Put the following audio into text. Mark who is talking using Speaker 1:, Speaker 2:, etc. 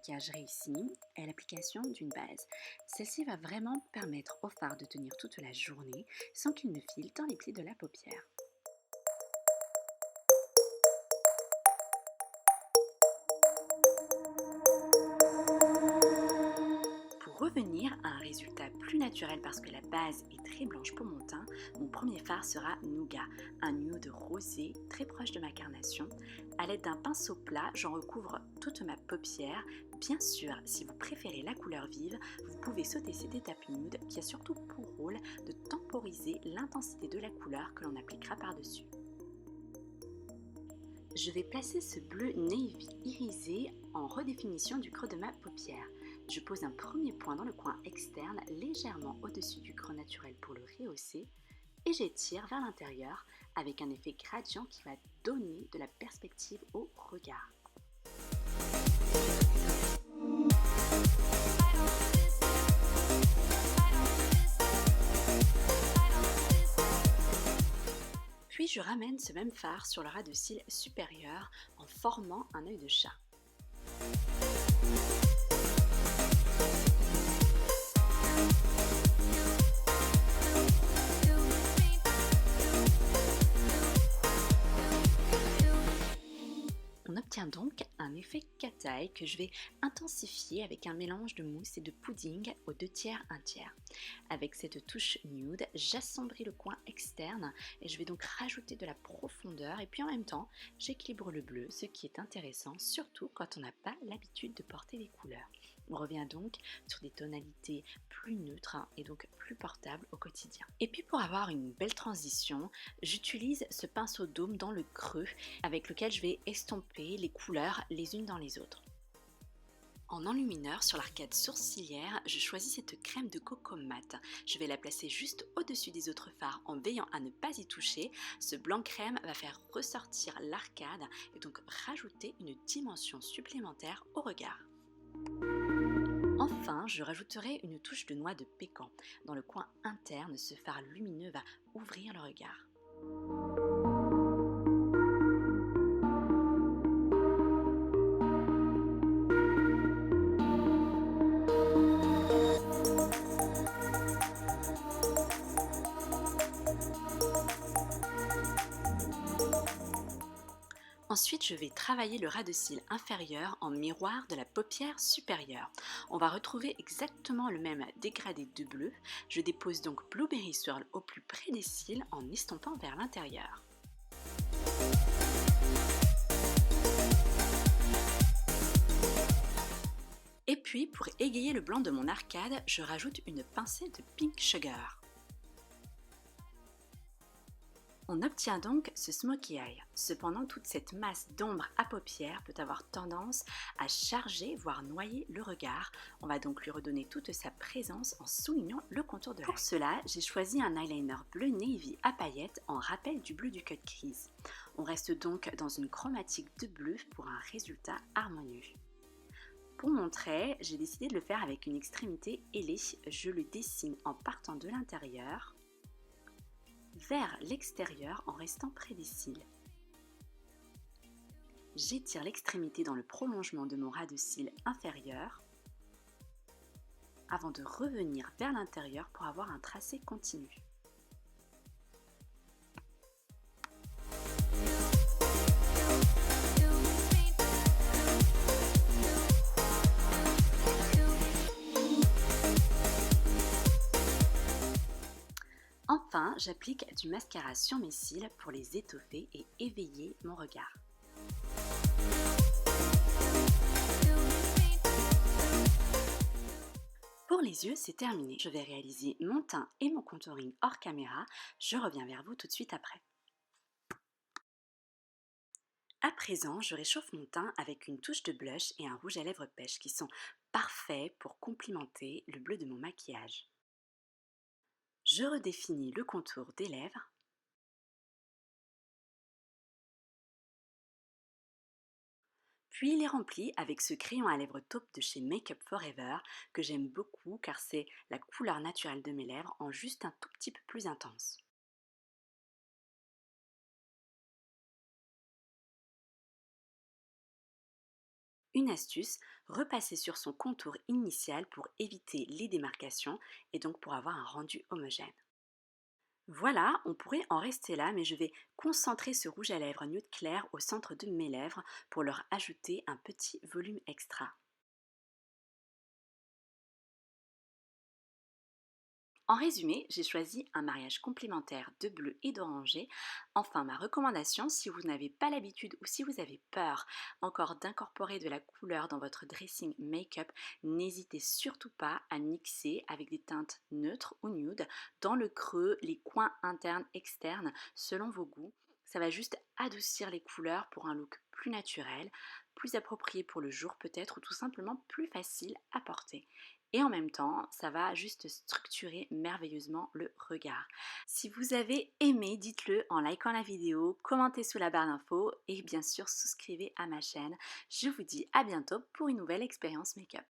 Speaker 1: maquillage réussi est l'application d'une base. Celle-ci va vraiment permettre au fard de tenir toute la journée sans qu'il ne file dans les plis de la paupière. Pour revenir à un résultat plus naturel parce que la base est très blanche pour mon teint, mon premier fard sera Nougat, un nude rosé très proche de ma carnation. À l'aide d'un pinceau plat, j'en recouvre toute ma paupière. Bien sûr, si vous préférez la couleur vive, vous pouvez sauter cette étape nude qui a surtout pour rôle de temporiser l'intensité de la couleur que l'on appliquera par-dessus. Je vais placer ce bleu navy irisé en redéfinition du creux de ma paupière. Je pose un premier point dans le coin externe, légèrement au-dessus du creux naturel pour le rehausser, et j'étire vers l'intérieur avec un effet gradient qui va donner de la perspective au regard. Puis je ramène ce même fard sur le ras de cils supérieur en formant un œil de chat. On obtient donc un effet cat-eye que je vais intensifier avec un mélange de mousse et de pudding aux 2/3, 1/3. Avec cette touche nude, j'assombris le coin externe et je vais donc rajouter de la profondeur et puis en même temps, j'équilibre le bleu, ce qui est intéressant surtout quand on n'a pas l'habitude de porter les couleurs. On revient donc sur des tonalités plus neutres et donc plus portables au quotidien. Et puis pour avoir une belle transition, j'utilise ce pinceau d'aume dans le creux avec lequel je vais estomper les couleurs les unes dans les autres. En enlumineur sur l'arcade sourcilière, je choisis cette crème de coco mat. Je vais la placer juste au-dessus des autres fards en veillant à ne pas y toucher. Ce blanc crème va faire ressortir l'arcade et donc rajouter une dimension supplémentaire au regard. Enfin, je rajouterai une touche de noix de pécan. Dans le coin interne, ce fard lumineux va ouvrir le regard. Ensuite, je vais travailler le ras de cils inférieur en miroir de la paupière supérieure. On va retrouver exactement le même dégradé de bleu. Je dépose donc Blueberry Swirl au plus près des cils en estompant vers l'intérieur. Et puis, pour égayer le blanc de mon arcade, je rajoute une pincée de Pink Sugar. On obtient donc ce smokey eye. Cependant, toute cette masse d'ombre à paupières peut avoir tendance à charger, voire noyer le regard. On va donc lui redonner toute sa présence en soulignant le contour de l'œil. Pour cela, j'ai choisi un eyeliner bleu navy à paillettes en rappel du bleu du Cut Crease. On reste donc dans une chromatique de bleu pour un résultat harmonieux. Pour mon trait, j'ai décidé de le faire avec une extrémité ailée. Je le dessine en partant de l'intérieur vers l'extérieur en restant près des cils. J'étire l'extrémité dans le prolongement de mon ras de cils inférieur avant de revenir vers l'intérieur pour avoir un tracé continu. Enfin, j'applique du mascara sur mes cils pour les étoffer et éveiller mon regard. Pour les yeux, c'est terminé. Je vais réaliser mon teint et mon contouring hors caméra. Je reviens vers vous tout de suite après. À présent, je réchauffe mon teint avec une touche de blush et un rouge à lèvres pêche qui sont parfaits pour complimenter le bleu de mon maquillage. Je redéfinis le contour des lèvres. Puis les remplis avec ce crayon à lèvres taupe de chez Make Up For Ever que j'aime beaucoup car c'est la couleur naturelle de mes lèvres en juste un tout petit peu plus intense. Une astuce, repasser sur son contour initial pour éviter les démarcations et donc pour avoir un rendu homogène. Voilà, on pourrait en rester là, mais je vais concentrer ce rouge à lèvres nude clair au centre de mes lèvres pour leur ajouter un petit volume extra. En résumé, j'ai choisi un mariage complémentaire de bleu et d'orangé. Enfin, ma recommandation, si vous n'avez pas l'habitude ou si vous avez peur encore d'incorporer de la couleur dans votre dressing make-up, n'hésitez surtout pas à mixer avec des teintes neutres ou nude dans le creux, les coins internes, externes, selon vos goûts. Ça va juste adoucir les couleurs pour un look plus naturel, plus approprié pour le jour peut-être ou tout simplement plus facile à porter. Et en même temps, ça va juste structurer merveilleusement le regard. Si vous avez aimé, dites-le en likant la vidéo, commentez sous la barre d'infos et bien sûr souscrivez à ma chaîne. Je vous dis à bientôt pour une nouvelle expérience make-up.